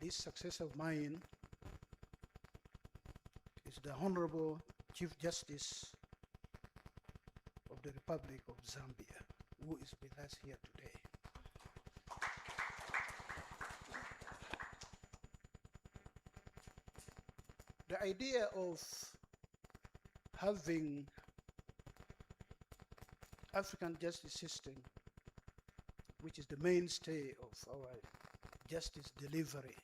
this successor of mine is the Honorable Chief Justice of the Republic of Zambia, who is with us here today. The idea of having African justice system, which is the mainstay of our justice delivery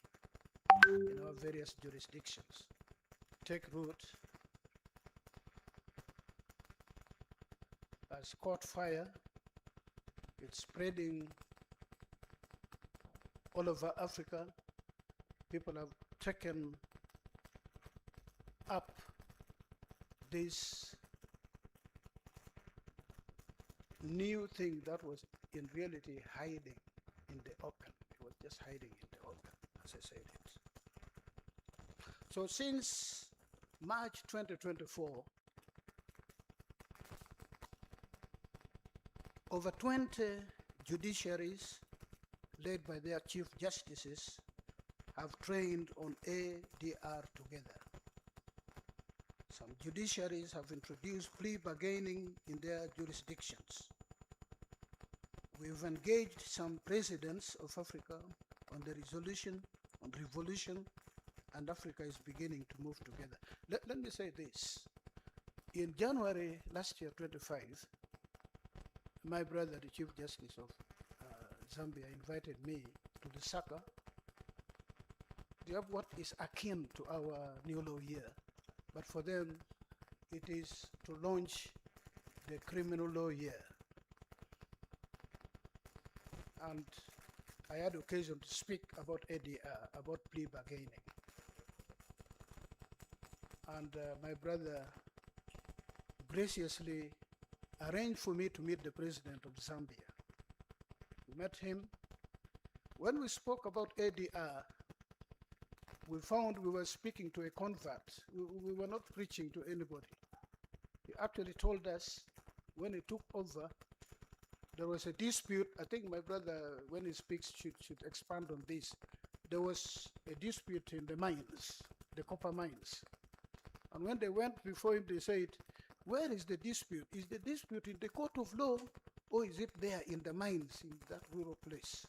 in our various jurisdictions, take root, has caught fire. It's spreading all over Africa. People have taken up this new thing that was in reality hiding in the open. It was just hiding in the open, as I said it. So since March 2024, over 20 judiciaries led by their chief justices have trained on ADR together. Some judiciaries have introduced plea bargaining in their jurisdictions. We've engaged some presidents of Africa on the resolution, on revolution, and Africa is beginning to move together. Let me say this. In January last year, 25, my brother, the Chief Justice of Zambia, invited me to the Saka. They have what is akin to our new law year, but for them, it is to launch the criminal law year. And I had occasion to speak about ADR, about plea bargaining. And my brother graciously arranged for me to meet the president of Zambia. We met him. When we spoke about ADR, we found we were speaking to a convert. We were not preaching to anybody. He actually told us when he took over, there was a dispute. I think my brother, when he speaks, should expand on this. There was a dispute in the mines, the copper mines. And when they went before him, they said, where is the dispute? Is the dispute in the court of law, or is it there in the mines, in that rural place?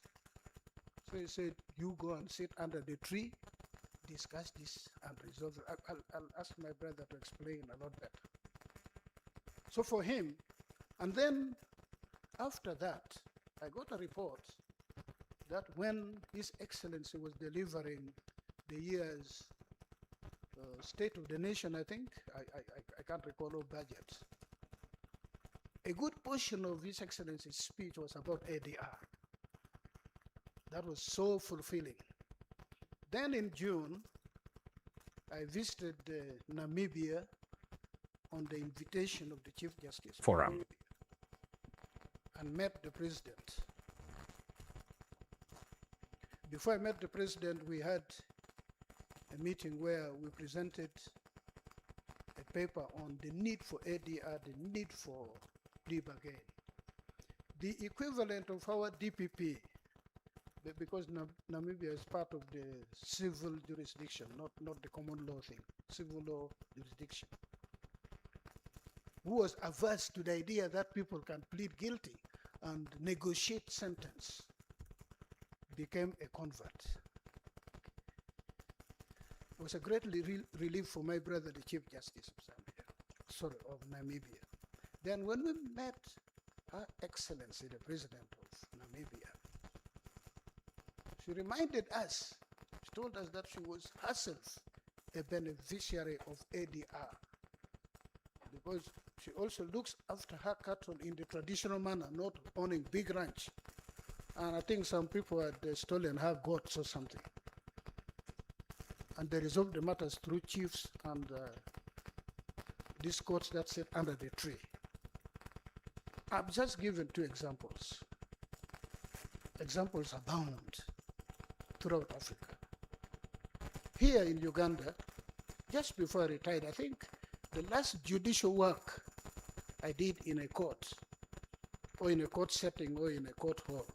So he said, you go and sit under the tree, discuss this and resolve it. I'll ask my brother to explain a lot better. So for him, and then after that, I got a report that when His Excellency was delivering the year's State of the Nation, I think, I can't recall all budget, a good portion of His Excellency's speech was about ADR. That was so fulfilling. Then in June, I visited Namibia on the invitation of the Chief Justice Forum and met the president. Before I met the president, we had a meeting where we presented a paper on the need for ADR, the need for plea bargaining. The equivalent of our DPP, because Namibia is part of the civil jurisdiction, not the common law thing, civil law jurisdiction, who was averse to the idea that people can plead guilty and negotiate sentence, became a convert. It was a great relief for my brother, the Chief Justice of Namibia. Then when we met Her Excellency, the President of Namibia, she reminded us, she told us that she was herself a beneficiary of ADR, because she also looks after her cattle in the traditional manner, not owning big ranch. And I think some people had stolen her goats or something. And they resolved the matters through chiefs and these courts that sit under the tree. I've just given two examples. Examples abound throughout Africa. Here in Uganda, just before I retired, I think the last judicial work I did in a court, or in a court setting, or in a court hall,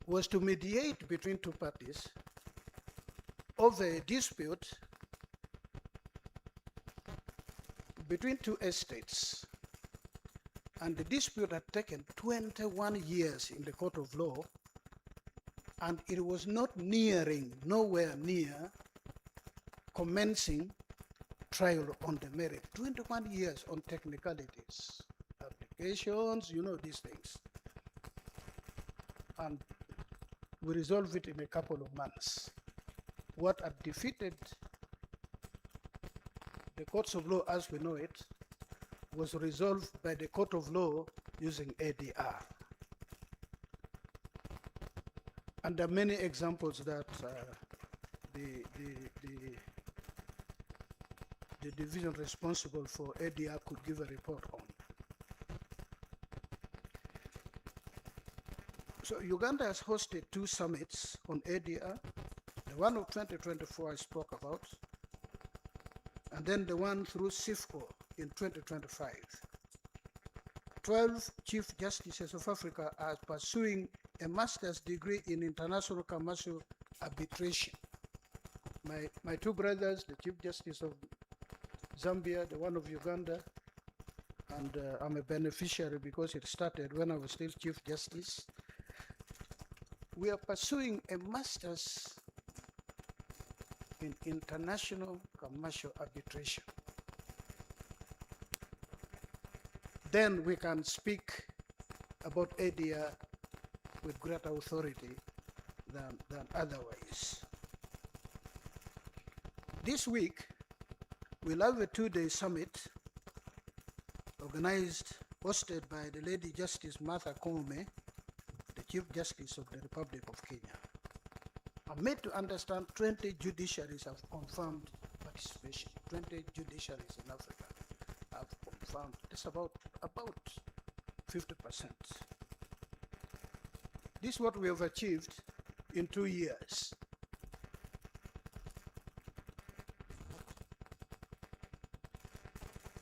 was to mediate between two parties over a dispute between two estates. And the dispute had taken 21 years in the court of law, and it was nowhere near commencing trial on the merit. 21 years on technicalities, applications, these things. And we resolved it in a couple of months. What had defeated the courts of law as we know it was resolved by the court of law using ADR. And there are many examples that the division responsible for ADR could give a report on. So Uganda has hosted 2 summits on ADR, the one of 2024 I spoke about, and then the one through CIFCO in 2025. 12 Chief Justices of Africa are pursuing a master's degree in international commercial arbitration. My 2 brothers, the Chief Justice of Zambia, the one of Uganda, and I'm a beneficiary because it started when I was still Chief Justice. We are pursuing a master's in international commercial arbitration. Then we can speak about ADR with greater authority than otherwise. This week, we'll have a 2-day summit hosted by the Lady Justice Martha Koome, the Chief Justice of the Republic of Kenya. I'm made to understand 20 judiciaries have confirmed participation. 20 judiciaries in Africa have confirmed. It's about 50%. This is what we have achieved in 2 years.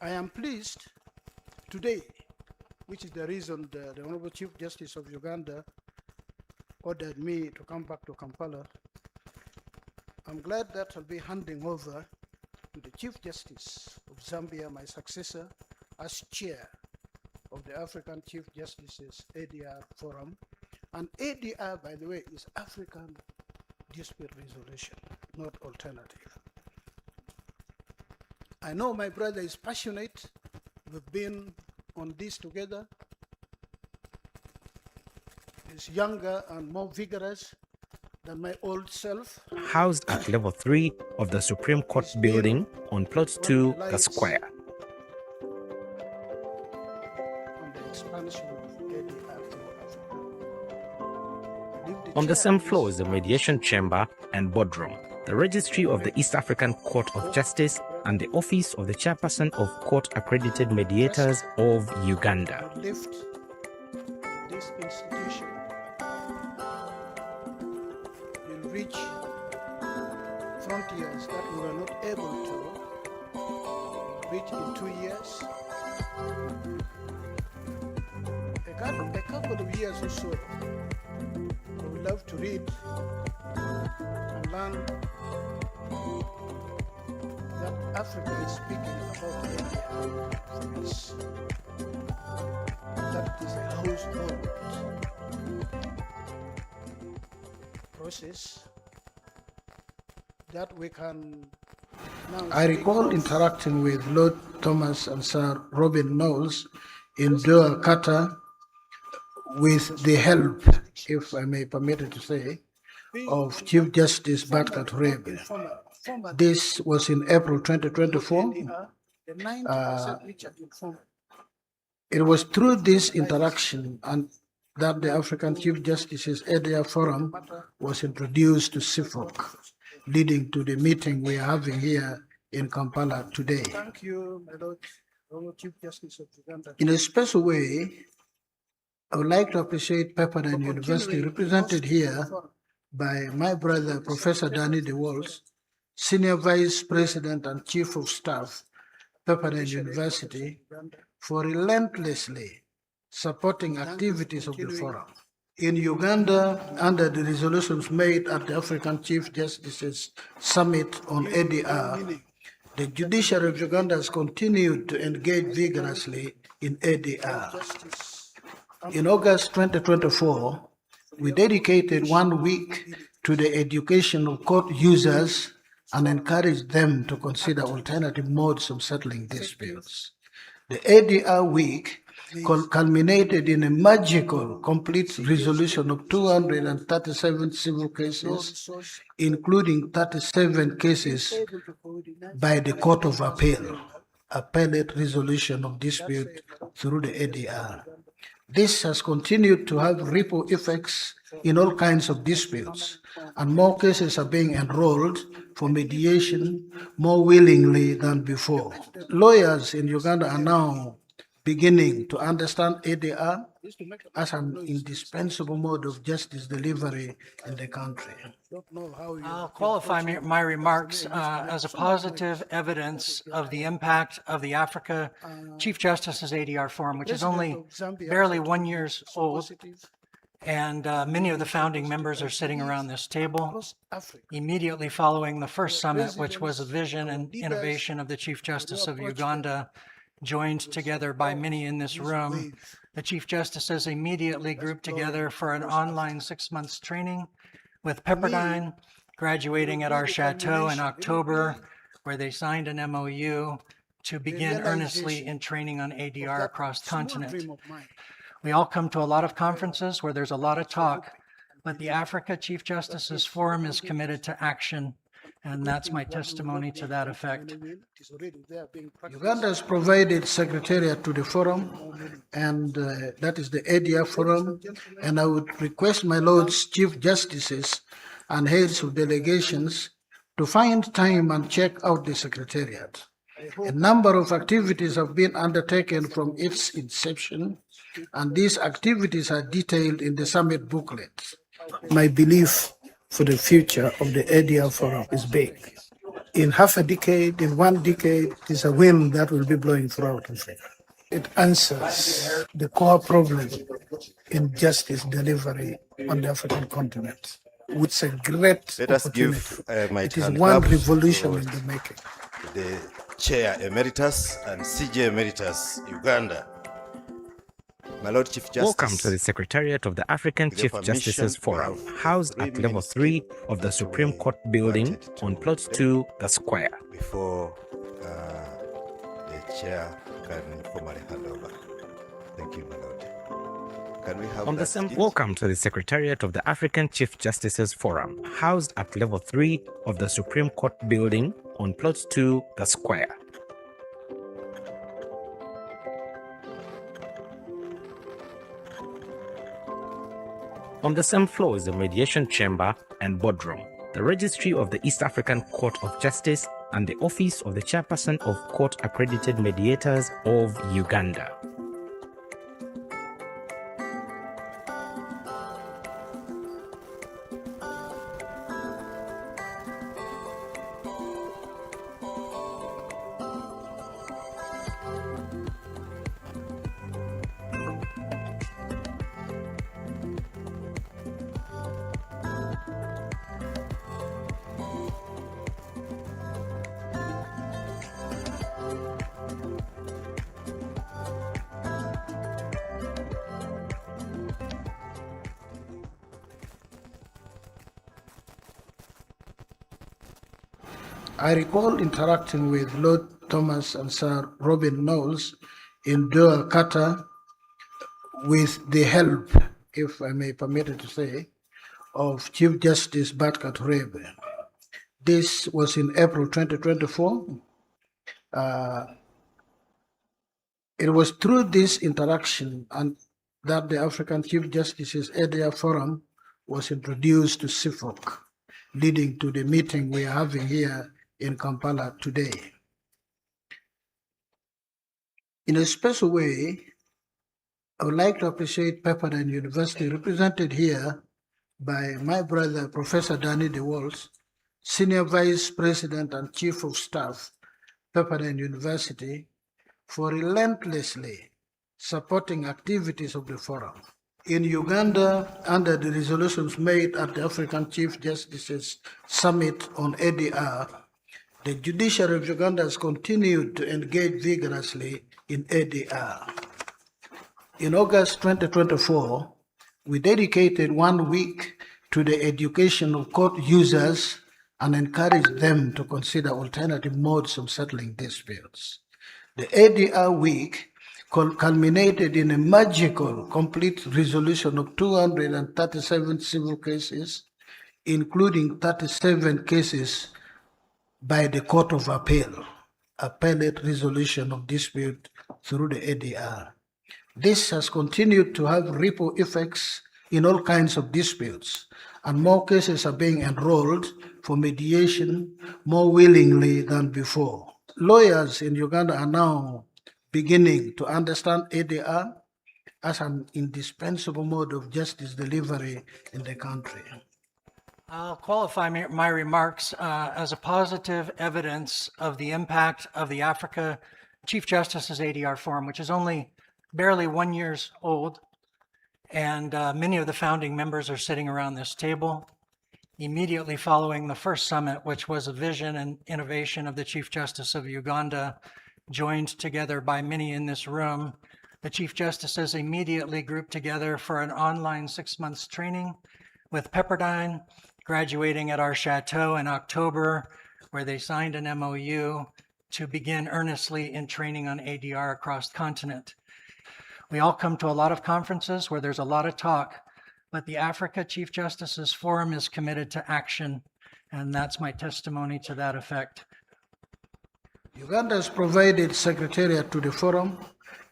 I am pleased today, which is the reason the Honorable Chief Justice of Uganda ordered me to come back to Kampala. I'm glad that I'll be handing over to the Chief Justice of Zambia, my successor, as chair of the African Chief Justices ADR Forum. And ADR, by the way, is African Dispute Resolution, not alternative. I know my brother is passionate. We've been on this together. He's younger and more vigorous than my old self. Housed at level 3 of the Supreme Court building on plot 2, The Square. On the expansion of ADR through Africa. On the same floor is the mediation chamber and boardroom, the registry of the East African Court of Justice, and the office of the chairperson of Court-Accredited Mediators of Uganda. Lift this institution will reach frontiers that we were not able to reach in 2 years. A couple of years or so, I would love to read and learn that Africa is speaking about India for us. That is a household process that we can now. I recall interacting with Lord Thomas and Sir Robin Knowles in Doha, Qatar, with the help, if I may permit it to say, of Chief Justice Batkat Rebe. This was in April 2024. It was through this interaction and that the African Chief Justice's ADR Forum was introduced to CIFOC, leading to the meeting we are having here in Kampala today. Thank you, my Lord Chief Justice of Uganda. In a special way, I would like to appreciate Pepperdine University, represented here by my brother, Professor Danny DeWalt, Senior Vice President and Chief of Staff, Pepperdine University, for relentlessly supporting activities of the forum. In Uganda, under the resolutions made at the African Chief Justices Summit on ADR, the judiciary of Uganda has continued to engage vigorously in ADR. In August 2024, we dedicated 1 week to the education of court users and encouraged them to consider alternative modes of settling disputes. The ADR week culminated in a magical complete resolution of 237 civil cases, including 37 cases by the Court of Appeal, appellate resolution of dispute through the ADR. This has continued to have ripple effects in all kinds of disputes, and more cases are being enrolled for mediation more willingly than before. Lawyers in Uganda are now beginning to understand ADR as an indispensable mode of justice delivery in the country. I'll qualify my remarks as a positive evidence of the impact of the Africa Chief Justice's ADR Forum, which is only barely 1 year old, and many of the founding members are sitting around this table. Immediately following the first summit, which was a vision and innovation of the Chief Justice of Uganda, joined together by many in this room, the Chief Justices immediately grouped together for an online 6 months training with Pepperdine, graduating at our chateau in October, where they signed an MOU to begin earnestly in training on ADR across the continent. We all come to a lot of conferences where there's a lot of talk, but the Africa Chief Justices Forum is committed to action, and that's my testimony to that effect. Uganda has provided secretariat to the forum, and that is the ADR Forum, and I would request my Lords Chief Justices and heads of delegations to find time and check out the secretariat. A number of activities have been undertaken from its inception, and these activities are detailed in the summit booklet. My belief for the future of the ADR Forum is big. In half a decade, in 1 decade, it is a wind that will be blowing throughout Africa. It answers the core problem in justice delivery on the African continent. It's a great Let us opportunity. give my It is hand one claps revolution to in the making. the Chair Emeritus and CJ Emeritus, Uganda. My Lord Chief Justice. Welcome to the Secretariat of the African With your Chief Justices permission, Forum, we have housed 3 at level minutes 3 of the Supreme Court building granted to on plot 2, the square. Before the Chair can formally hand over. Thank you, my Lord. Can we have On the that same, seat? welcome to the Secretariat of the African Chief Justices Forum, housed at level 3 of the Supreme Court building on plot 2, the square. On the same floor is the mediation chamber and boardroom, the registry of the East African Court of Justice, and the office of the chairperson of Court Accredited Mediators of Uganda. I recall interacting with Lord Thomas and Sir Robin Knowles in Doha, Qatar, with the help, if I may permit it to say, of Chief Justice Batkat Rebe. This was in April 2024. It was through this interaction and that the African Chief Justice's ADR Forum was introduced to CIFOC, leading to the meeting we are having here in Kampala today. In a special way, I would like to appreciate Pepperdine University, represented here by my brother, Professor Danny DeWalt, Senior Vice President and Chief of Staff, Pepperdine University, for relentlessly supporting activities of the forum. In Uganda, under the resolutions made at the African Chief Justices Summit on ADR, the judiciary of Uganda has continued to engage vigorously in ADR. In August 2024, we dedicated 1 week to the education of court users and encouraged them to consider alternative modes of settling disputes. The ADR week culminated in a magical complete resolution of 237 civil cases, including 37 cases by the Court of Appeal, appellate resolution of dispute through the ADR. This has continued to have ripple effects in all kinds of disputes, and more cases are being enrolled for mediation more willingly than before. Lawyers in Uganda are now beginning to understand ADR as an indispensable mode of justice delivery in the country. I'll qualify my remarks as a positive evidence of the impact of the Africa Chief Justice's ADR Forum, which is only barely 1 year old, and many of the founding members are sitting around this table. Immediately following the first summit, which was a vision and innovation of the Chief Justice of Uganda, joined together by many in this room, the Chief Justices immediately grouped together for an online 6 months training with Pepperdine, graduating at our chateau in October, where they signed an MOU to begin earnestly in training on ADR across the continent. We all come to a lot of conferences where there's a lot of talk, but the Africa Chief Justices Forum is committed to action, and that's my testimony to that effect. Uganda has provided secretariat to the forum,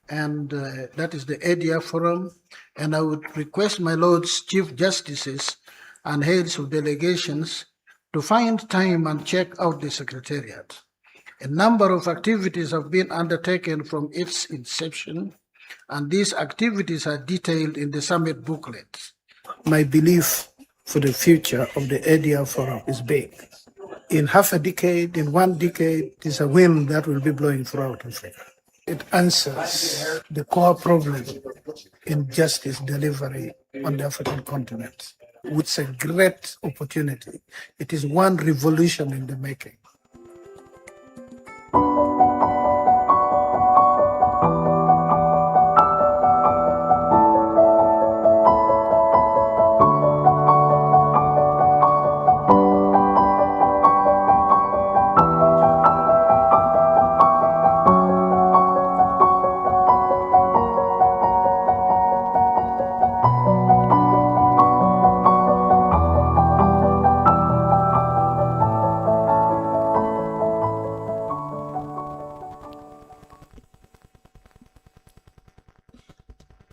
and that is the ADR Forum, and I would request my Lords Chief Justices and heads of delegations to find time and check out the secretariat. A number of activities have been undertaken from its inception, and these activities are detailed in the summit booklet. My belief for the future of the ADR Forum is big. In half a decade, in 1 decade, there's a wind that will be blowing throughout Africa. It answers the core problem in justice delivery on the African continent. It's a great opportunity. It is one revolution in the making.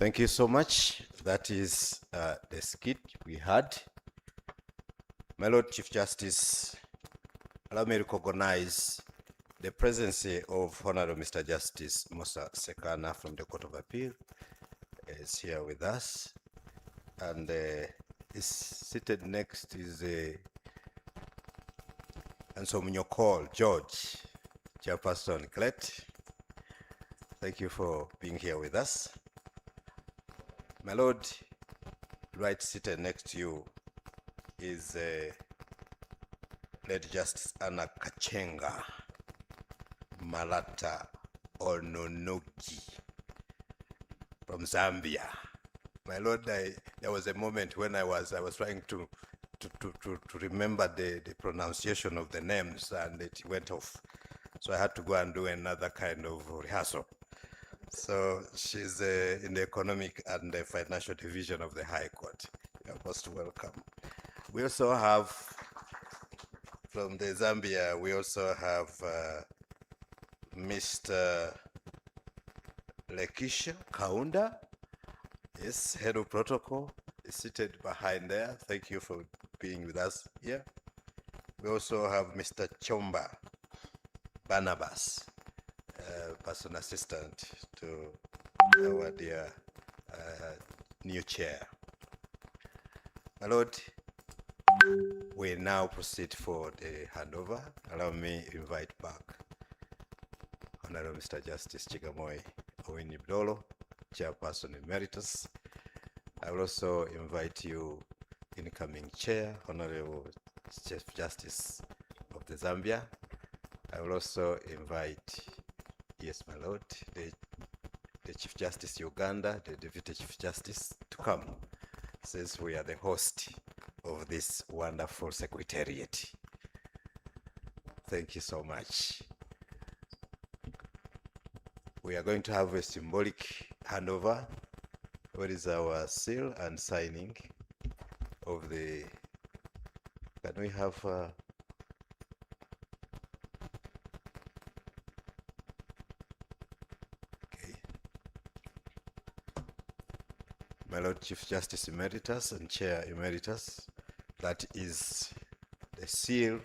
Thank you so much. That is the skit we had. My Lord Chief Justice, allow me to recognize the presence of Honorable Mr. Justice Musa Sekana from the Court of Appeal is here with us, and is seated next is Ansomnyokol George, Chairperson Clet. Thank you for being here with us. My Lord, right seated next to you is Lady Justice Anna Kachenga Malata Ononogi from Zambia. My Lord, there was a moment when I was trying to remember the pronunciation of the names, and it went off. So I had to go and do another kind of rehearsal. So she's in the economic and the financial division of the High Court. You're most welcome. We also have, from the Zambia, we also have Mr. Lekisha Kaunda, yes, head of protocol, is seated behind there. Thank you for being with us here. We also have Mr. Chomba Barnabas, personal assistant to our dear new chair. My Lord, we now proceed for the handover. Allow me to invite back Honorable Mr. Justice Chigamoy Owini Bdolo, Chairperson Emeritus, I will also invite you, incoming Chair, Honorable Chief Justice of the Zambia. I will also invite, yes, my lord, the Chief Justice Uganda, the Deputy Chief Justice to come, since we are the host of this wonderful secretariat. Thank you so much. We are going to have a symbolic handover. What is our seal and signing of the, can we have, okay. My Lord Chief Justice Emeritus and Chair Emeritus, that is the seal.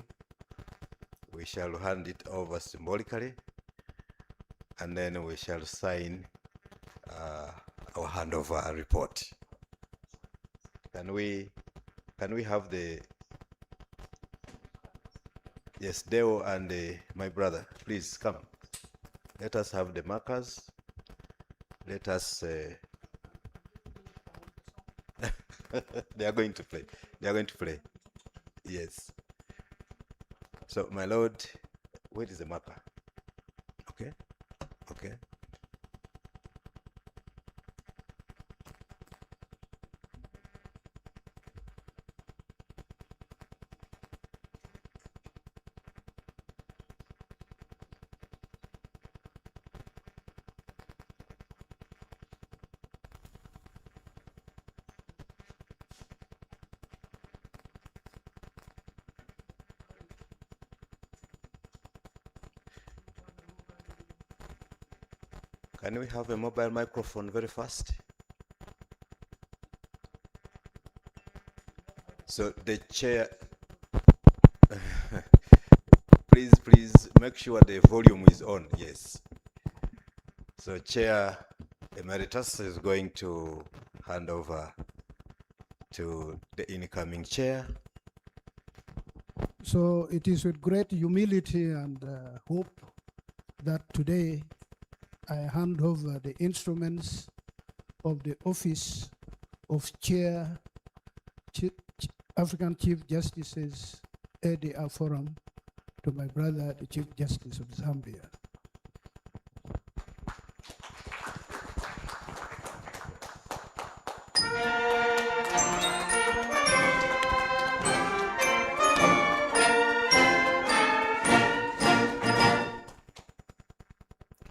We shall hand it over symbolically, and then we shall sign our handover report. Can we have the, yes, Deo and my brother, please come. Let us have the markers. Let us, they are going to play. They are going to play. Yes. So, my lord, where is the marker? Okay. Okay. Can we have a mobile microphone very fast? So the chair, please make sure the volume is on, yes. So Chair Emeritus is going to hand over to the incoming chair. So it is with great humility and hope that today I hand over the instruments of the office of Chair African Chief Justices ADR Forum to my brother, the Chief Justice of Zambia.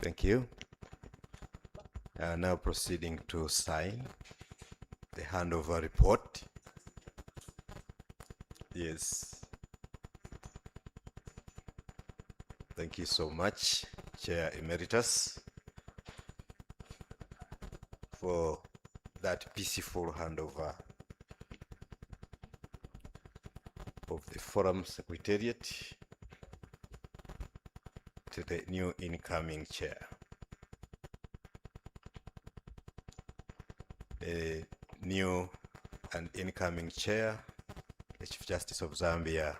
Thank you. Now proceeding to sign the handover report. Yes. Thank you so much, Chair Emeritus, for that peaceful handover of the Forum Secretariat to the new incoming chair. The new and incoming chair, the Chief Justice of Zambia,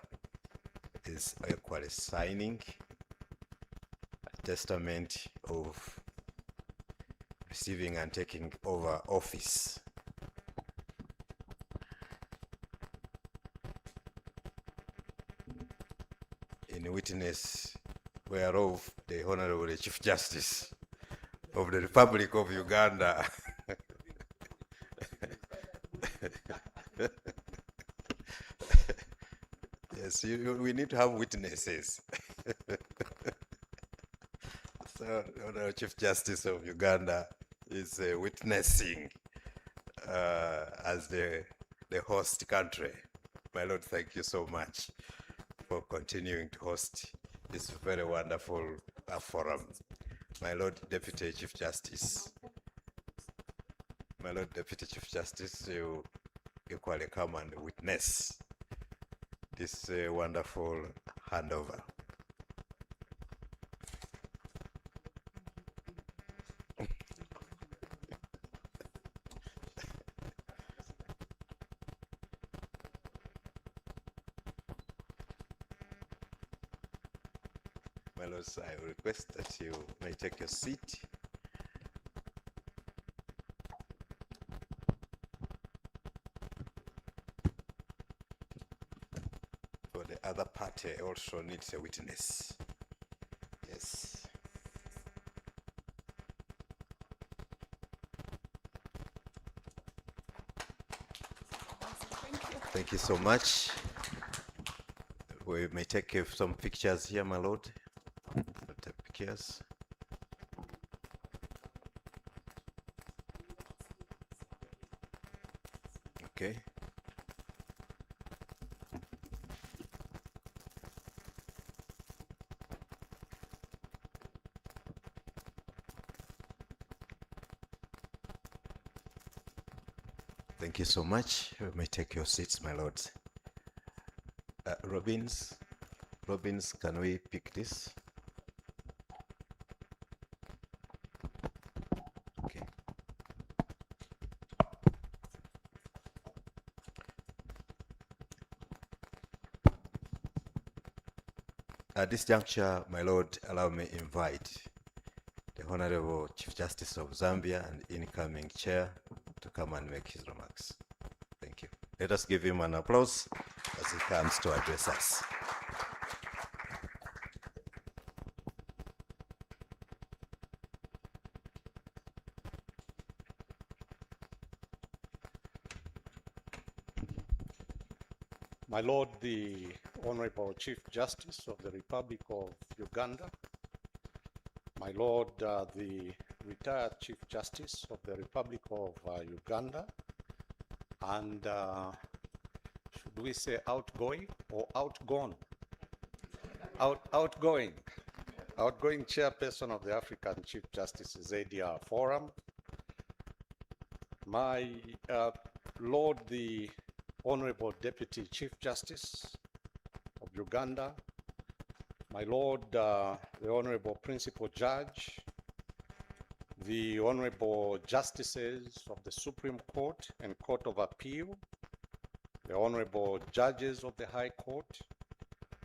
is equally signing a testament of receiving and taking over office. In witness whereof the Honorable Chief Justice of the Republic of Uganda yes, we need to have witnesses. So, Honorable Chief Justice of Uganda is witnessing as the host country. My Lord, thank you so much for continuing to host this very wonderful forum. My Lord Deputy Chief Justice, you equally come and witness this wonderful handover. My lords, I request that you may take your seat. other party also needs a witness. Yes. Thank you so much. We may take some pictures here, my lord. Take pictures. Okay. Thank you so much. You may take your seats, my lords. Robbins, can we pick this? Okay. At this juncture, my lord, allow me invite the Honorable Chief Justice of Zambia and incoming chair to come and make his remarks. Thank you. Let us give him an applause as he comes to address us. My Lord, the Honorable Chief Justice of the Republic of Uganda, my Lord, the retired Chief Justice of the Republic of Uganda, and should we say outgoing or outgone? Outgoing chairperson of the African Chief Justices ADR Forum, my Lord, the Honorable Deputy Chief Justice of Uganda, my Lord, the Honorable Principal Judge, the Honorable Justices of the Supreme Court and Court of Appeal, the Honorable Judges of the High Court,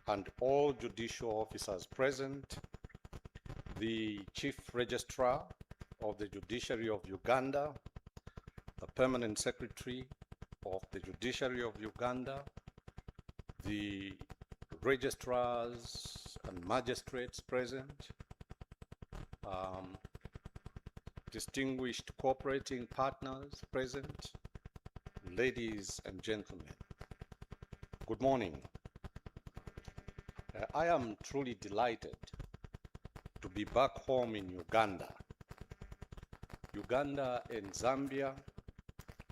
and all judicial officers present, the Chief Registrar of the Judiciary of Uganda, the Permanent Secretary of the Judiciary of Uganda, the registrars and magistrates present, distinguished cooperating partners present, ladies and gentlemen, good morning. I am truly delighted to be back home in Uganda. Uganda and Zambia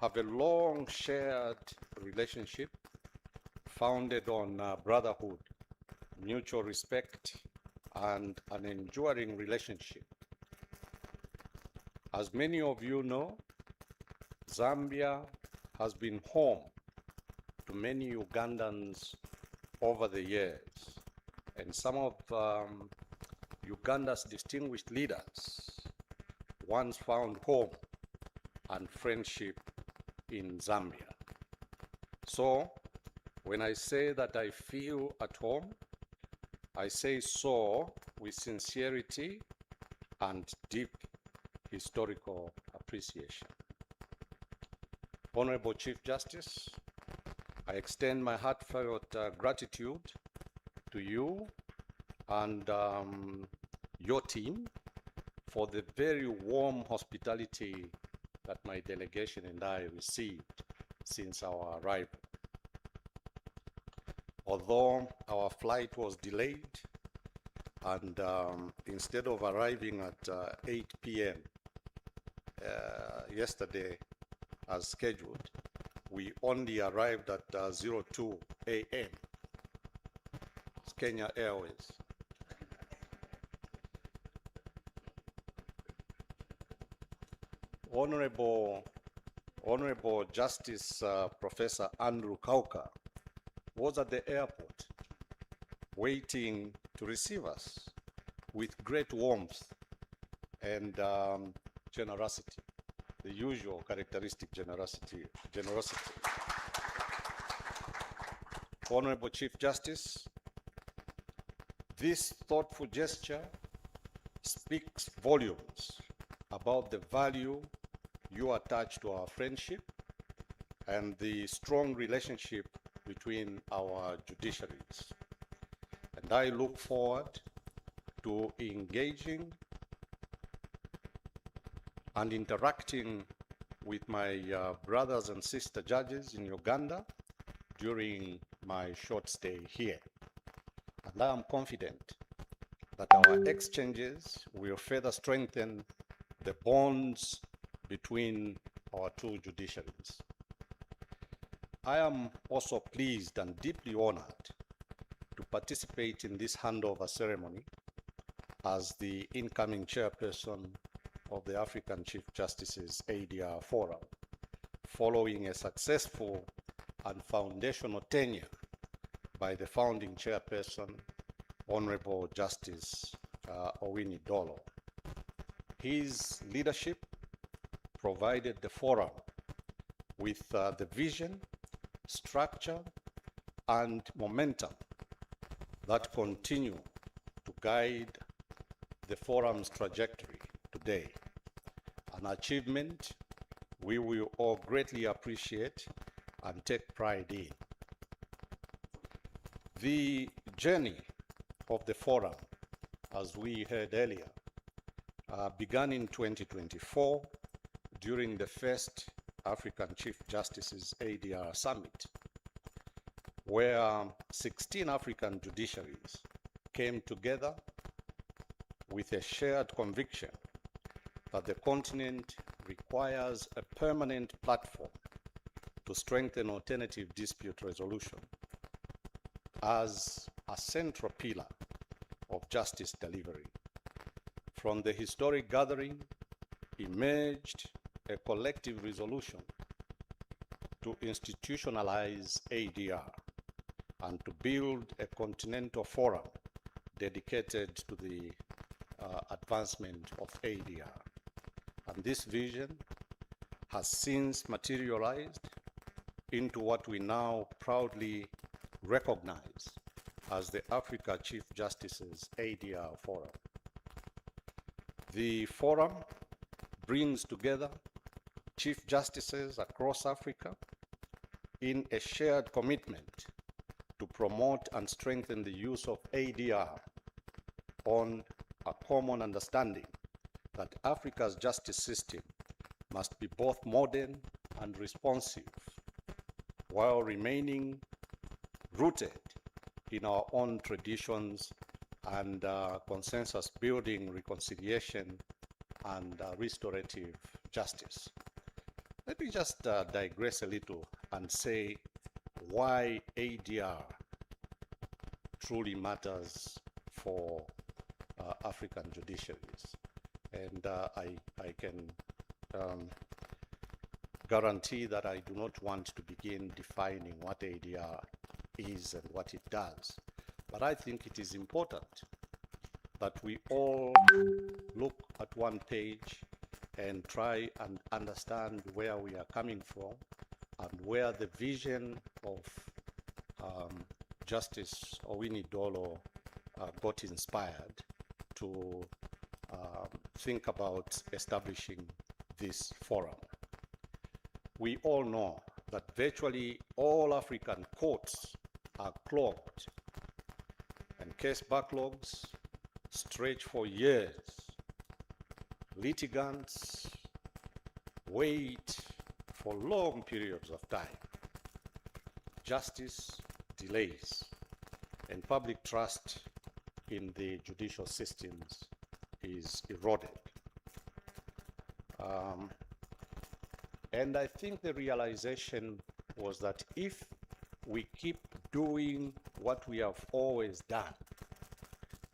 have a long shared relationship founded on brotherhood, mutual respect, and an enduring relationship. As many of you know, Zambia has been home to many Ugandans over the years, and some of Uganda's distinguished leaders once found home and friendship in Zambia. So when I say that I feel at home, I say so with sincerity and deep historical appreciation. Honorable Chief Justice, I extend my heartfelt gratitude to you and your team for the very warm hospitality that my delegation and I received since our arrival. Although our flight was delayed and instead of arriving at 8 p.m. Yesterday as scheduled, we only arrived at 02 a.m. Kenya Airways. Honorable Justice Professor Andrew Kauka was at the airport waiting to receive us with great warmth and generosity, the usual characteristic generosity. Honorable Chief Justice, this thoughtful gesture speaks volumes about the value you attach to our friendship and the strong relationship between our judiciaries. And I look forward to engaging and interacting with my brothers and sister judges in Uganda during my short stay here. And I am confident that our exchanges will further strengthen the bonds between our two judiciaries. I am also pleased and deeply honored to participate in this handover ceremony as the incoming chairperson of the African Chief Justices ADR Forum, following a successful and foundational tenure by the founding chairperson, Honorable Justice Owini Dolo. His leadership provided the forum with the vision, structure, and momentum that continue to guide the forum's trajectory today, an achievement we will all greatly appreciate and take pride in. The journey of the forum, as we heard earlier, began in 2024 during the first African Chief Justices ADR Summit, where 16 African judiciaries came together with a shared conviction that the continent requires a permanent platform to strengthen alternative dispute resolution as a central pillar of justice delivery. From the historic gathering emerged a collective resolution to institutionalize ADR and to build a continental forum dedicated to the advancement of ADR. And this vision has since materialized into what we now proudly recognize as the Africa Chief Justices ADR Forum. The forum brings together Chief Justices across Africa in a shared commitment to promote and strengthen the use of ADR on a common understanding that Africa's justice system must be both modern and responsive while remaining rooted in our own traditions and consensus building, reconciliation, and restorative justice. Let me just digress a little and say why ADR truly matters for African judiciaries. And I can guarantee that I do not want to begin defining what ADR is and what it does. But I think it is important that we all look at one page and try and understand where we are coming from and where the vision of Justice Owini Dolo got inspired to think about establishing this forum. We all know that virtually all African courts are clogged and case backlogs stretch for years. Litigants wait for long periods of time. Justice delays, and public trust in the judicial systems is eroded. And I think the realization was that if we keep doing what we have always done,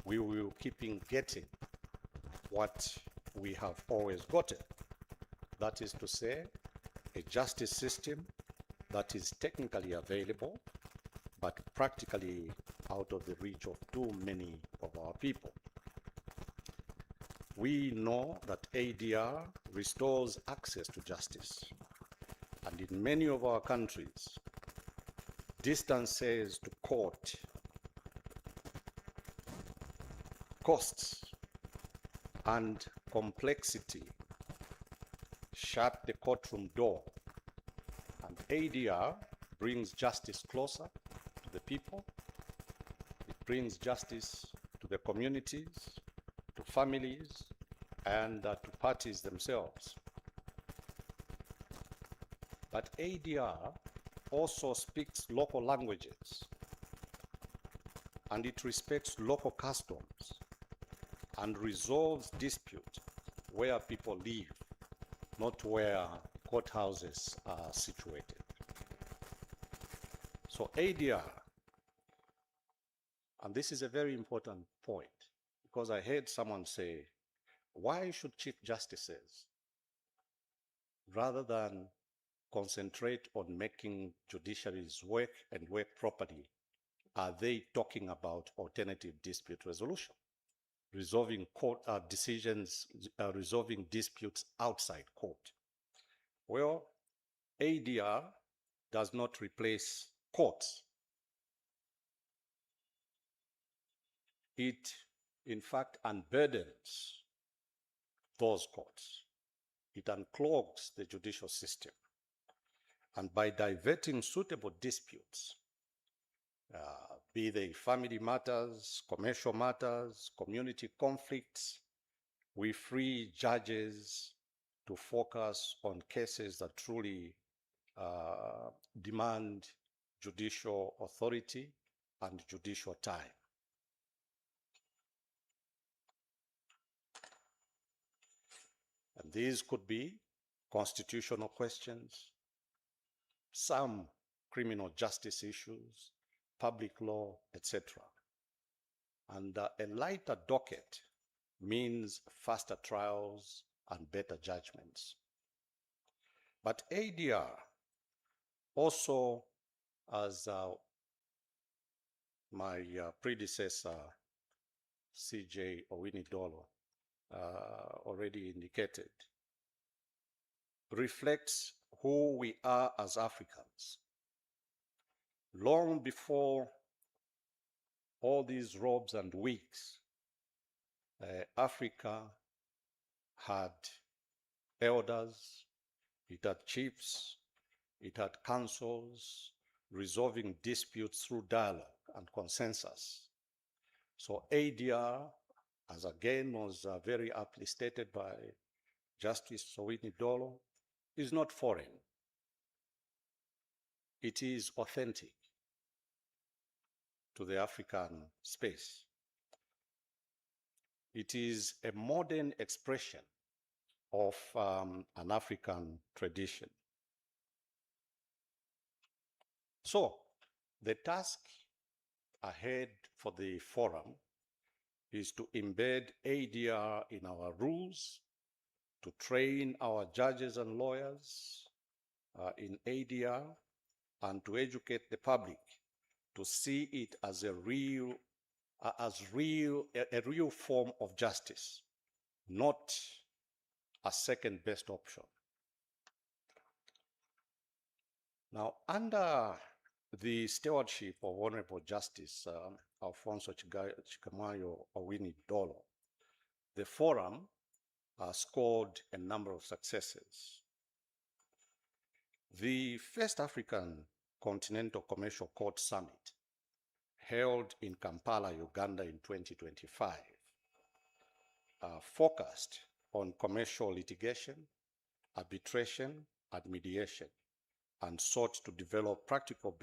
we will keep getting what we have always gotten. That is to say, a justice system that is technically available, but practically out of the reach of too many of our people. We know that ADR restores access to justice. And in many of our countries, distances to court, costs, and complexity shut the courtroom door. And ADR brings justice closer to the people. It brings justice to the communities, to families, and to parties themselves. But ADR also speaks local languages, and it respects local customs and resolves dispute where people live, not where courthouses are situated. So ADR, and this is a very important point, because I heard someone say, why should chief justices, rather than concentrate on making judiciaries work and work properly, are they talking about alternative dispute resolution, resolving court decisions, resolving disputes outside court? Well, ADR does not replace courts. It, in fact, unburdens those courts. It unclogs the judicial system. And by diverting suitable disputes, be they family matters, commercial matters, community conflicts, we free judges to focus on cases that truly demand judicial authority and judicial time. And these could be constitutional questions, some criminal justice issues, public law, etc. And a lighter docket means faster trials and better judgments. But ADR also, as my predecessor, CJ Owini-Dollo, already indicated, reflects who we are as Africans. Long before all these robes and wigs, Africa had elders, it had chiefs, it had councils, resolving disputes through dialogue and consensus. So ADR, as again was very aptly stated by Justice Owini-Dollo, is not foreign. It is authentic to the African space. It is a modern expression of an African tradition. So the task ahead for the forum is to embed ADR in our rules, to train our judges and lawyers in ADR, and to educate the public to see it as a real form of justice, not a second best option. Now, under the stewardship of Honorable Justice Alfonso Chikamayo Owini-Dollo, the forum scored a number of successes. The first African Continental Commercial Court Summit, held in Kampala, Uganda in 2025, focused on commercial litigation, arbitration, and mediation, and sought to develop practical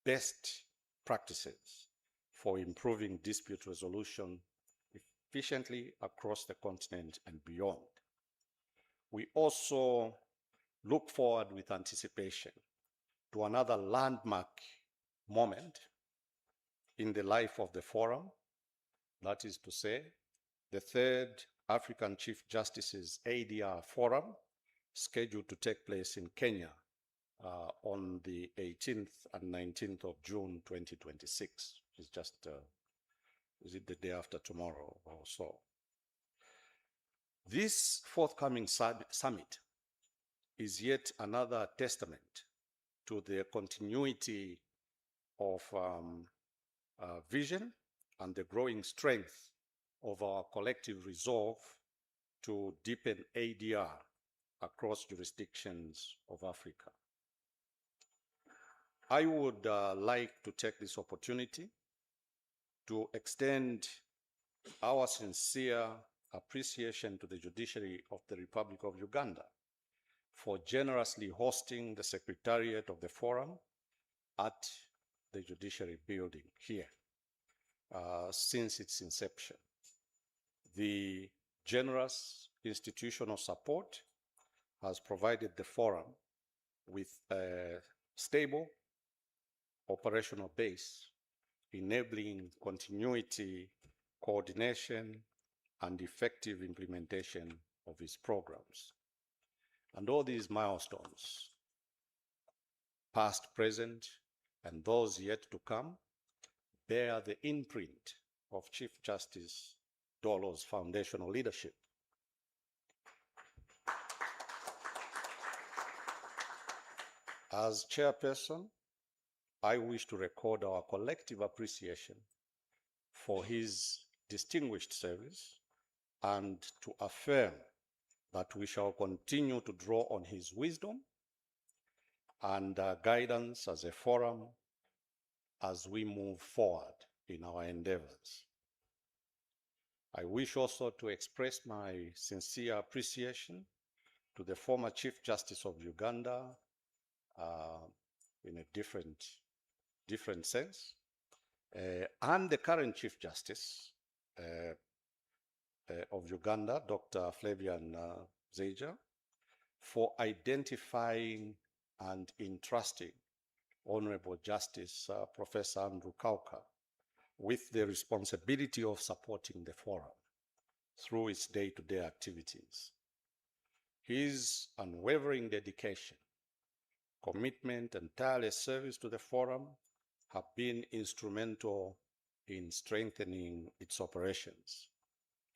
best practices for improving dispute resolution efficiently across the continent and beyond. We also look forward with anticipation to another landmark moment in the life of the forum, that is to say, the third African Chief Justices ADR Forum, scheduled to take place in Kenya on the 18th and 19th of June 2026. It's just, is it the day after tomorrow or so? This forthcoming summit is yet another testament to the continuity of vision and the growing strength of our collective resolve to deepen ADR across jurisdictions of Africa. I would like to take this opportunity to extend our sincere appreciation to the judiciary of the Republic of Uganda for generously hosting the Secretariat of the Forum at the Judiciary Building here since its inception. The generous institutional support has provided the Forum with a stable operational base, enabling continuity, coordination, and effective implementation of its programs. And all these milestones, past, present, and those yet to come, bear the imprint of Chief Justice Dolo's foundational leadership. As chairperson, I wish to record our collective appreciation for his distinguished service and to affirm that we shall continue to draw on his wisdom and guidance as a forum as we move forward in our endeavors. I wish also to express my sincere appreciation to the former Chief Justice of Uganda in a different sense, and the current Chief Justice of Uganda, Dr. Flavian Zeija, for identifying and entrusting Honorable Justice Professor Andrew Kauka with the responsibility of supporting the forum through its day-to-day activities. His unwavering dedication, commitment, and tireless service to the forum have been instrumental in strengthening its operations,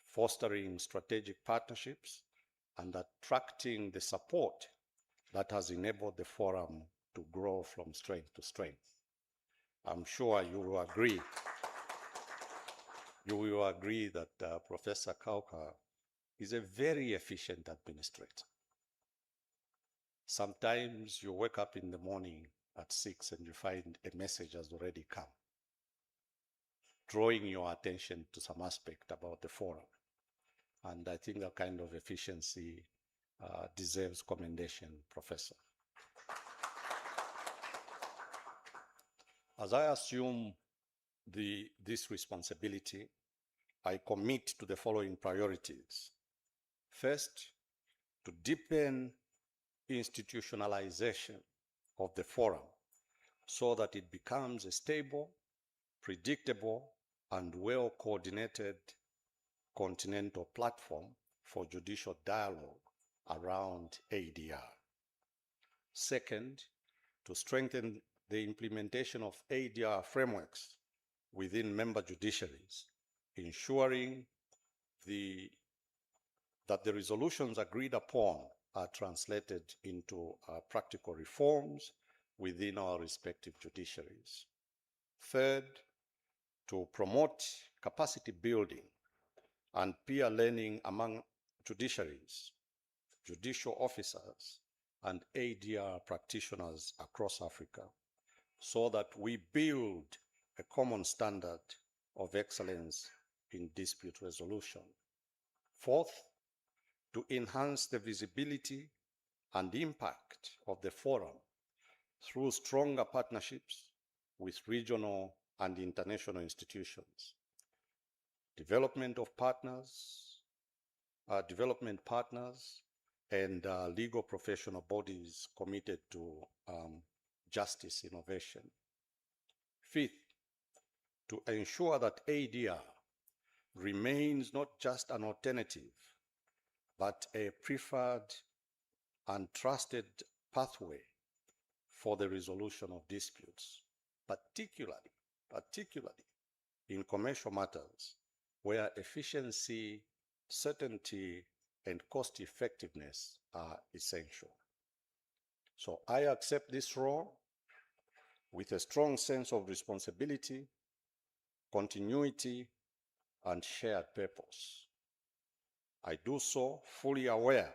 fostering strategic partnerships, and attracting the support that has enabled the forum to grow from strength to strength. I'm sure you will agree. You will agree that Professor Kauka is a very efficient administrator. Sometimes you wake up in the morning at 6 and you find a message has already come, drawing your attention to some aspect about the forum. And I think that kind of efficiency deserves commendation, Professor. As I assume this responsibility, I commit to the following priorities. First, to deepen institutionalization of the forum so that it becomes a stable, predictable, and well-coordinated continental platform for judicial dialogue around ADR. Second, to strengthen the implementation of ADR frameworks within member judiciaries, ensuring that the resolutions agreed upon are translated into practical reforms within our respective judiciaries. Third, to promote capacity building and peer learning among judiciaries, judicial officers, and ADR practitioners across Africa, so that we build a common standard of excellence in dispute resolution. Fourth, to enhance the visibility and impact of the forum through stronger partnerships with regional and international institutions, development partners, and legal professional bodies committed to justice innovation. Fifth, to ensure that ADR remains not just an alternative, but a preferred and trusted pathway for the resolution of disputes, particularly in commercial matters where efficiency, certainty, and cost effectiveness are essential. So I accept this role with a strong sense of responsibility, continuity, and shared purpose. I do so fully aware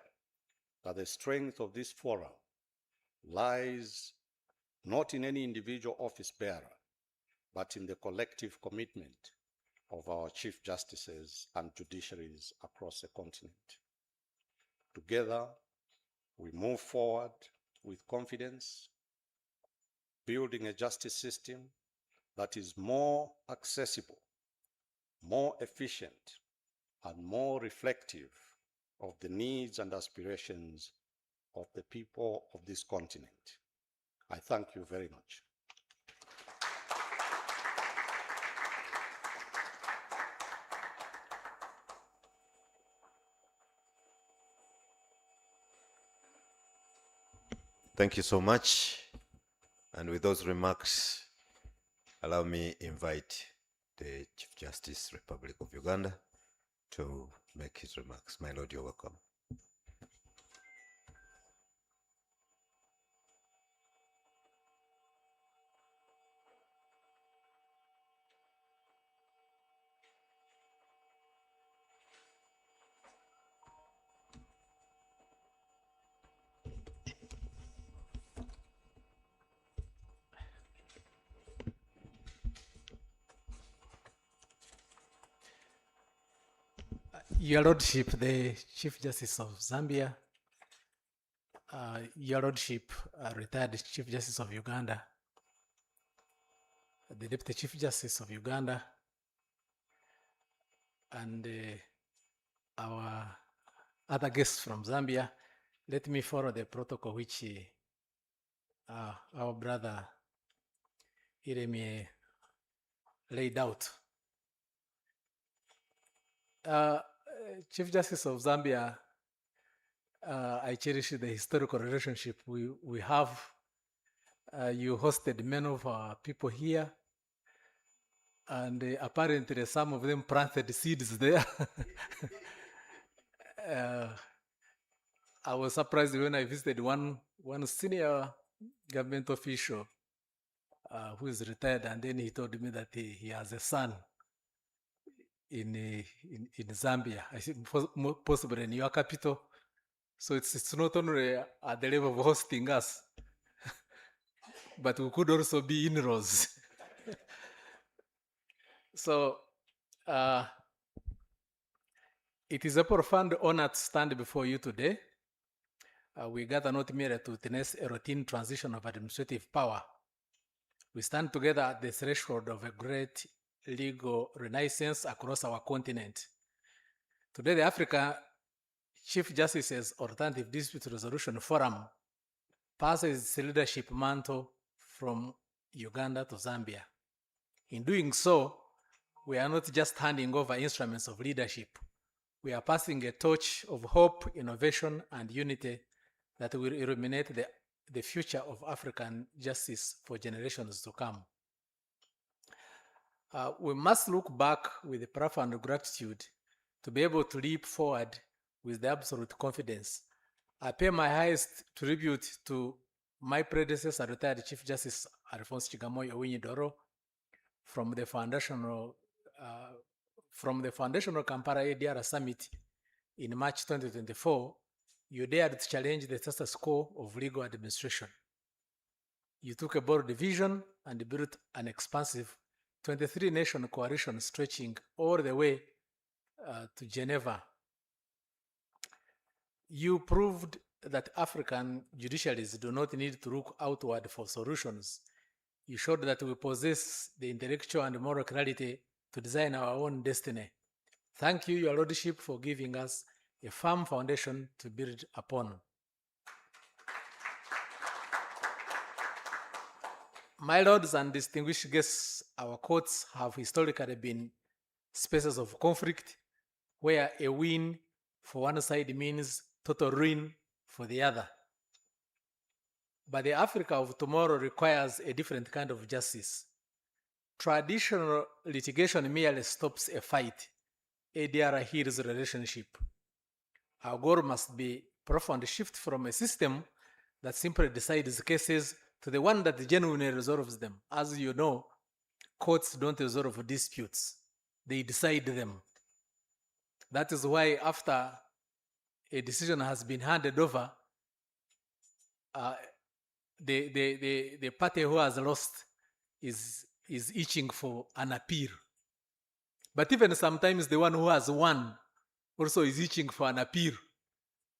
that the strength of this forum lies not in any individual office bearer, but in the collective commitment of our Chief Justices and judiciaries across the continent. Together, we move forward with confidence, building a justice system that is more accessible, more efficient, and more reflective of the needs and aspirations of the people of this continent. I thank you very much. Thank you so much. And with those remarks, allow me invite the Chief Justice, Republic of Uganda, to make his remarks. My Lord, you're welcome. Your Lordship, the Chief Justice of Zambia, Your Lordship, retired Chief Justice of Uganda, the Deputy Chief Justice of Uganda, and our other guests from Zambia, let me follow the protocol which our brother Iremi laid out. Chief Justice of Zambia, I cherish the historical relationship we have. You hosted many of our people here, and apparently some of them planted seeds there. I was surprised when I visited one senior government official who is retired, and then he told me that he has a son in Zambia, I think possibly in your capital. So it's not only at the level of hosting us, but we could also be in-laws. So it is a profound honor to stand before you today. We gather not merely to witness a routine transition of administrative power. We stand together at the threshold of a great legal renaissance across our continent. Today, the Africa Chief Justice's Alternative Dispute Resolution Forum passes its leadership mantle from Uganda to Zambia. In doing so, we are not just handing over instruments of leadership. We are passing a torch of hope, innovation, and unity that will illuminate the future of African justice for generations to come. We must look back with profound gratitude to be able to leap forward with the absolute confidence. I pay my highest tribute to my predecessor, retired Chief Justice Alphonse Chigamoy Owiny-Doro, from the foundational Kampala ADR Summit in March 2024. You dared to challenge the status quo of legal administration. You took a bold vision and built an expansive 23-nation coalition stretching all the way to Geneva. You proved that African judiciaries do not need to look outward for solutions. You showed that we possess the intellectual and moral clarity to design our own destiny. Thank you, Your Lordship, for giving us a firm foundation to build upon. My lords and distinguished guests, our courts have historically been spaces of conflict where a win for one side means total ruin for the other. But the Africa of tomorrow requires a different kind of justice. Traditional litigation merely stops a fight. ADR heals relationship. Our goal must be profound shift from a system that simply decides cases to the one that genuinely resolves them. As you know, courts don't resolve disputes. They decide them. That is why after a decision has been handed over, the party who has lost is itching for an appeal. But even sometimes the one who has won also is itching for an appeal.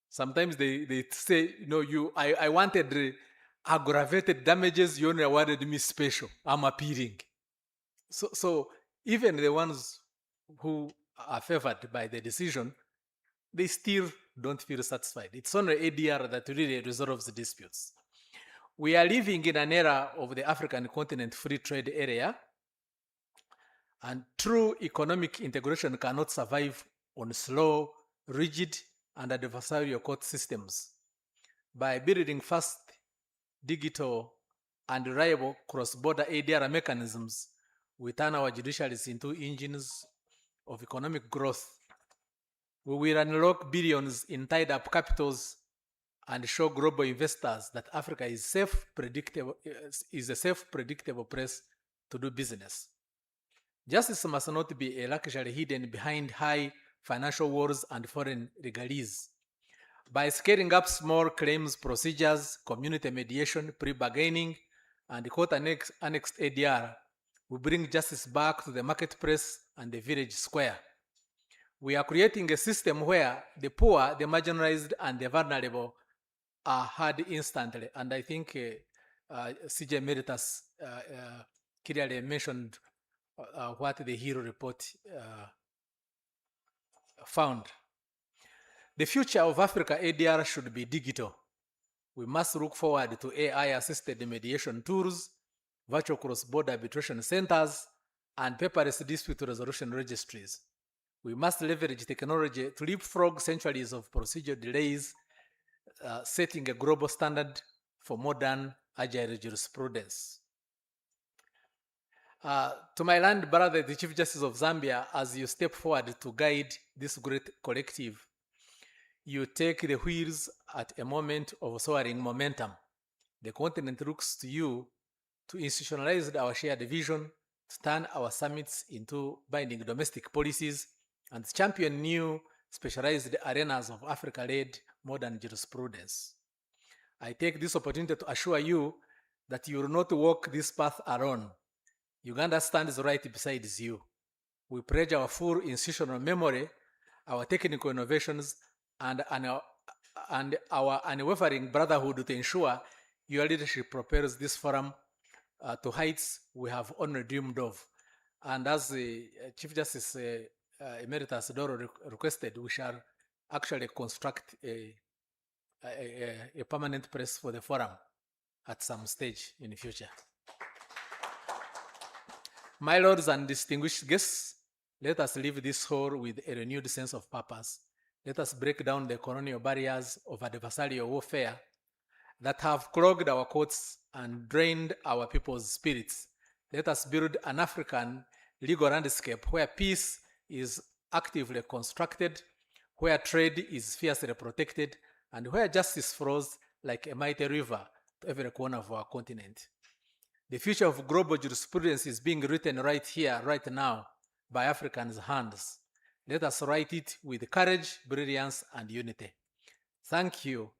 Sometimes they say, I wanted aggravated damages, you only awarded me special. I'm appealing. So even the ones who are favored by the decision, they still don't feel satisfied. It's only ADR that really resolves the disputes. We are living in an era of the African continent free trade area, and true economic integration cannot survive on slow, rigid, and adversarial court systems. By building fast, digital, and reliable cross-border ADR mechanisms, we turn our judiciaries into engines of economic growth. We will unlock billions in tied-up capitals and show global investors that Africa is a safe, predictable place to do business. Justice must not be a luxury hidden behind high financial walls and foreign regalis. By scaling up small claims procedures, community mediation, pre-bargaining, and court-annexed ADR, we bring justice back to the marketplace and the village square. We are creating a system where the poor, the marginalized, and the vulnerable are heard instantly. And I think CJ Emeritus clearly mentioned what the HERO report found. The future of Africa ADR should be digital. We must look forward to AI-assisted mediation tools, virtual cross-border arbitration centers, and paperless dispute resolution registries. We must leverage technology to leapfrog centuries of procedural delays, setting a global standard for modern agile jurisprudence. To my land brother, the Chief Justice of Zambia, as you step forward to guide this great collective, you take the wheels at a moment of soaring momentum. The continent looks to you to institutionalize our shared vision, to turn our summits into binding domestic policies, and champion new specialized arenas of Africa-led modern jurisprudence. I take this opportunity to assure you that you will not walk this path alone. Uganda stands right beside you. We pledge our full institutional memory, our technical innovations, and our unwavering brotherhood to ensure your leadership propels this forum to heights we have only dreamed of. And as the Chief Justice Emeritus Doro requested, we shall actually construct a permanent place for the forum at some stage in the future. My lords and distinguished guests, let us leave this hall with a renewed sense of purpose. Let us break down the colonial barriers of adversarial warfare that have clogged our courts and drained our people's spirits. Let us build an African legal landscape where peace is actively constructed, where trade is fiercely protected, and where justice flows like a mighty river to every corner of our continent. The future of global jurisprudence is being written right here, right now, by Africans' hands. Let us write it with courage, brilliance, and unity. Thank you.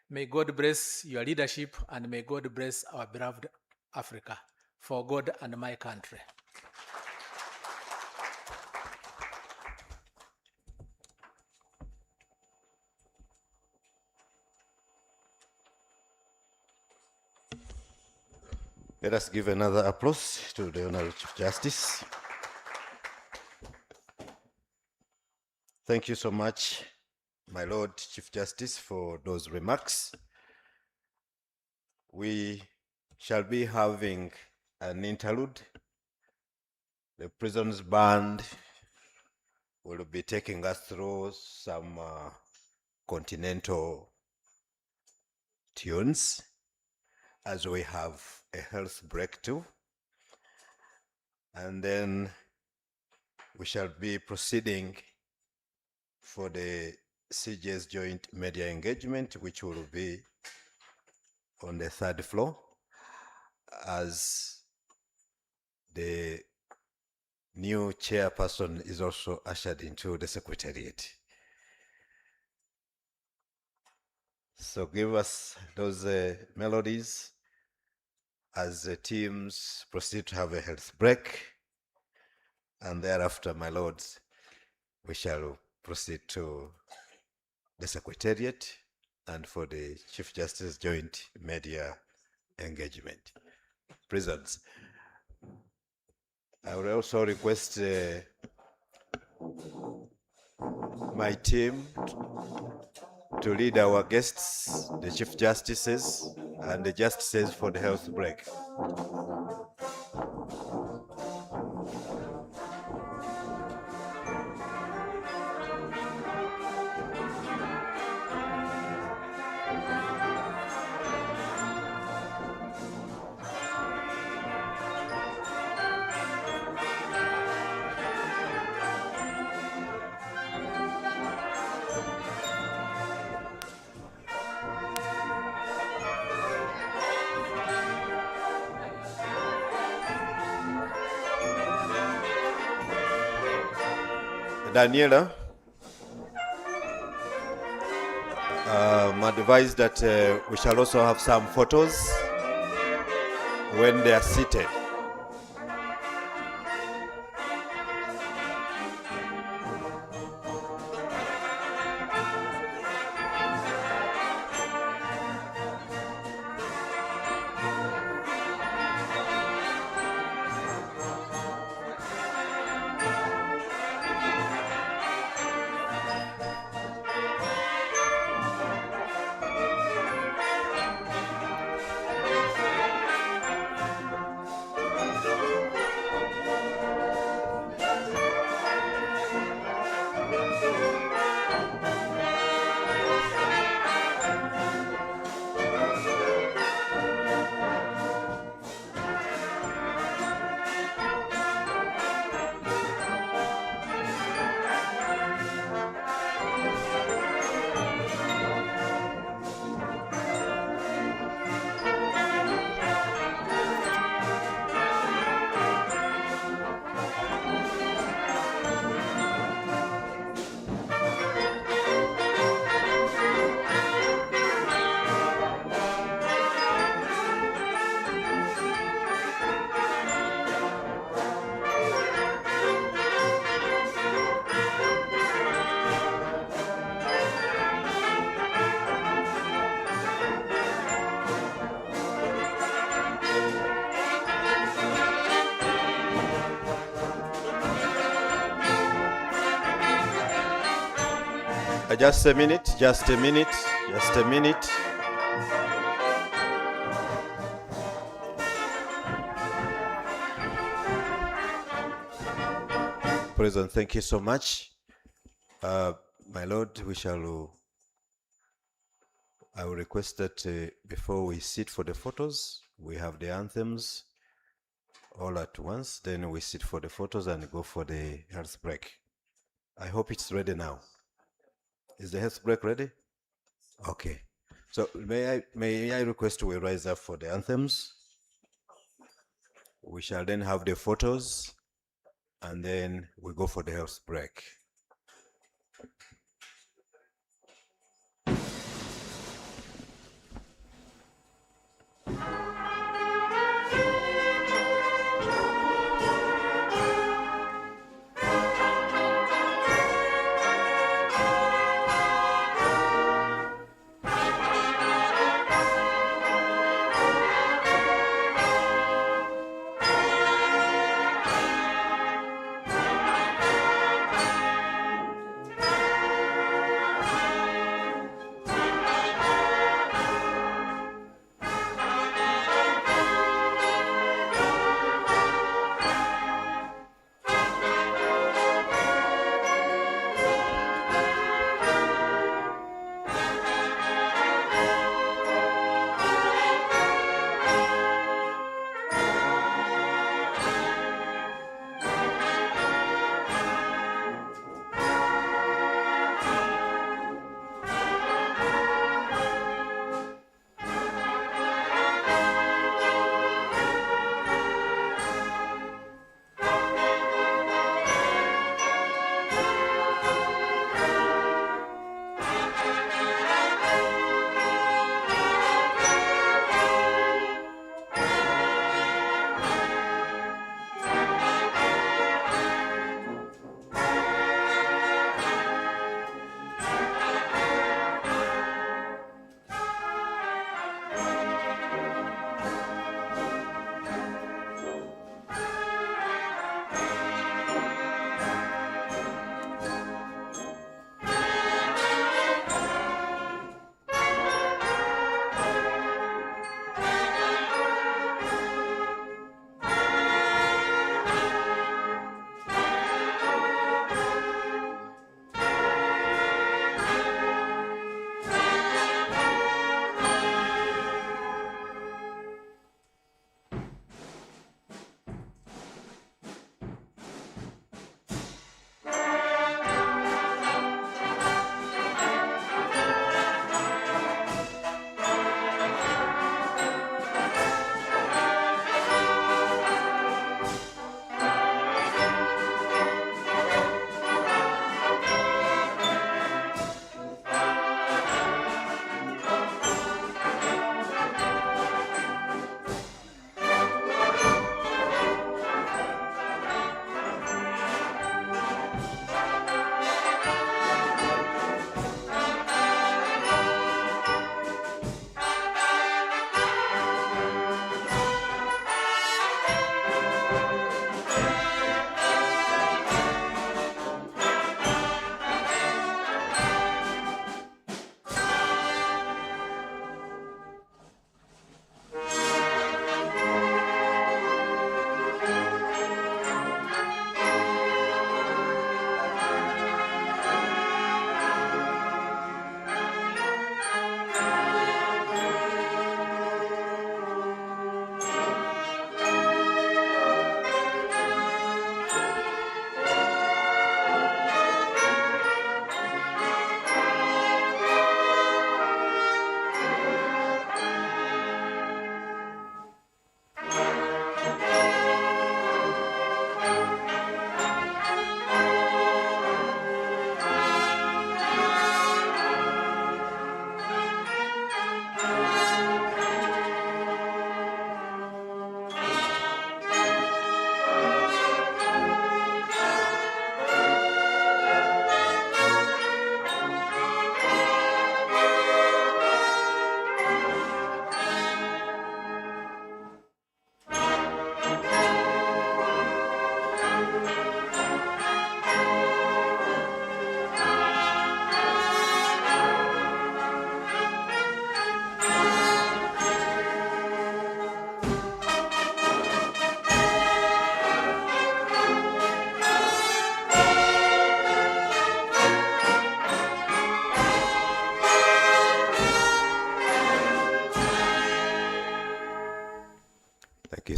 May God bless your leadership, and may God bless our beloved Africa, for God and my country. Let us give another applause to the Honorable Chief Justice. Thank you so much, my Lord Chief Justice, for those remarks. We shall be having an interlude. The Prisons Band will be taking us through some continental tunes as we have a health break too. And then we shall be proceeding for the CJ's joint media engagement, which will be on the third floor as the new chairperson is also ushered into the secretariat. So give us those melodies. as the teams proceed to have a health break. And thereafter, my lords, we shall proceed to the Secretariat and for the Chief Justice joint media engagement. Prisons. I would also request my team to lead our guests, the Chief Justices, and the Justices for the health break. Daniela, I'm advised that we shall also have some photos when they are seated. Just a minute, just a minute, just a minute. President, thank you so much. My Lord, I will request that before we sit for the photos, we have the anthems all at once, then we sit for the photos and go for the health break. I hope it's ready now. Is the health break ready? Okay. So may I request we rise up for the anthems? We shall then have the photos, and then we go for the health break.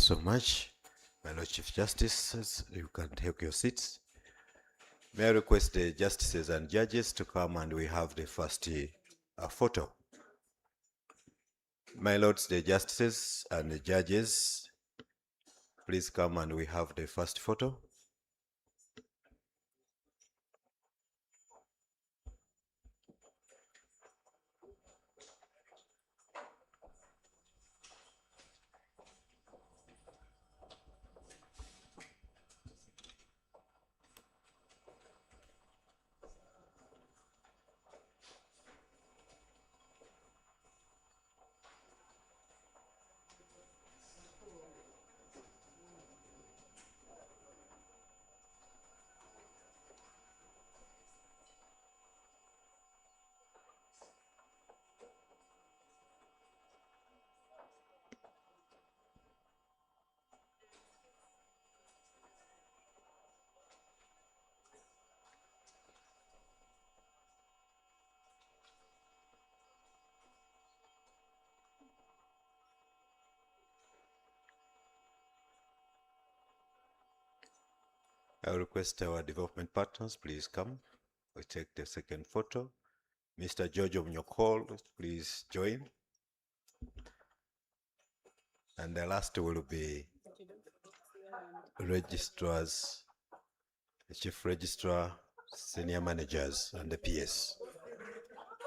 so much. My Lord Chief Justice, you can take your seats. May I request the justices and judges to come and we have the first photo. My lords, the justices and the judges, please come and we have the first photo. I request our development partners, please come. We take the second photo. Mr. George Omnyokol, please join. And the last will be registrars, the chief registrar, senior managers, and the PS.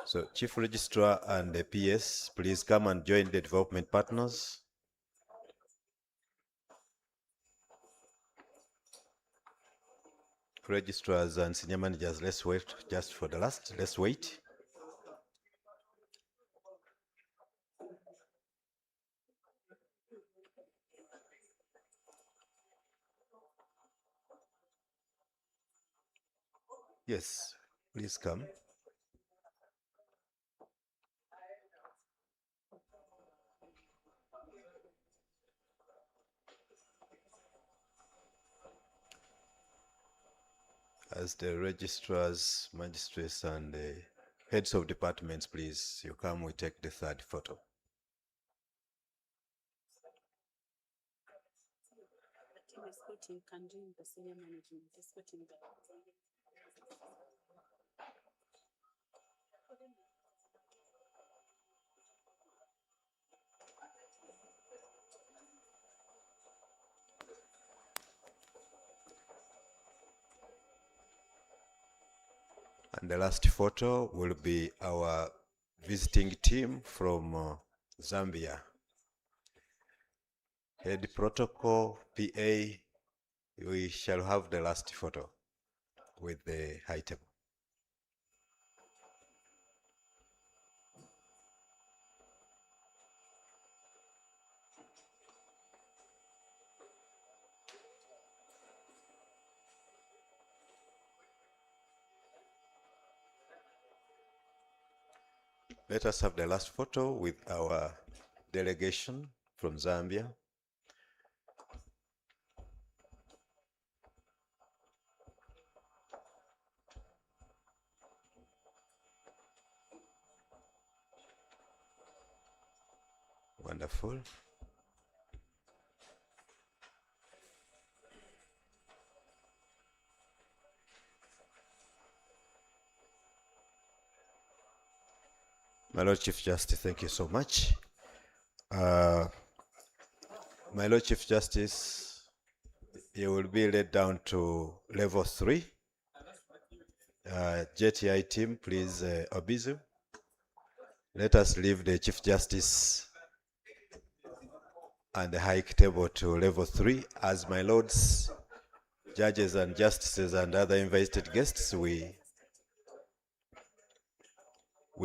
So chief registrar and the PS, please come and join the development partners. Registrars and senior managers, let's wait just for the last. Let's wait. Yes, please come. As the registrars, magistrates, and the heads of departments, please, you come, we take the third photo. And the last photo will be our visiting team from Zambia. Head protocol, PA, we shall have the last photo with the high table. Let us have the last photo with our delegation from Zambia. Wonderful. My Lord Chief Justice, thank you so much. My Lord Chief Justice, you will be led down to level 3. JTI team, please, Obizu. Let us leave the Chief Justice and the high table to level 3. As my lords, judges and justices and other invited guests, we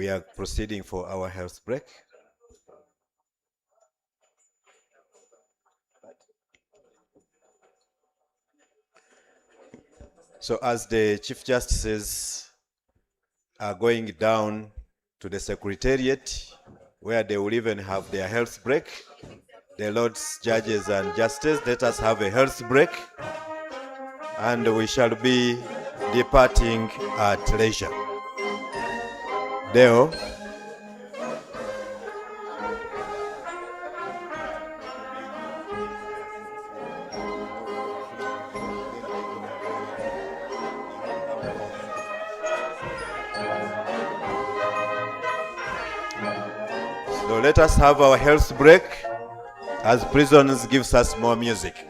are proceeding for our health break. So as the Chief Justices are going down to the Secretariat, where they will even have their health break, the Lords, Judges and Justices, let us have a health break, and we shall be departing at leisure. Deo. So let us have our health break as Prisons gives us more music.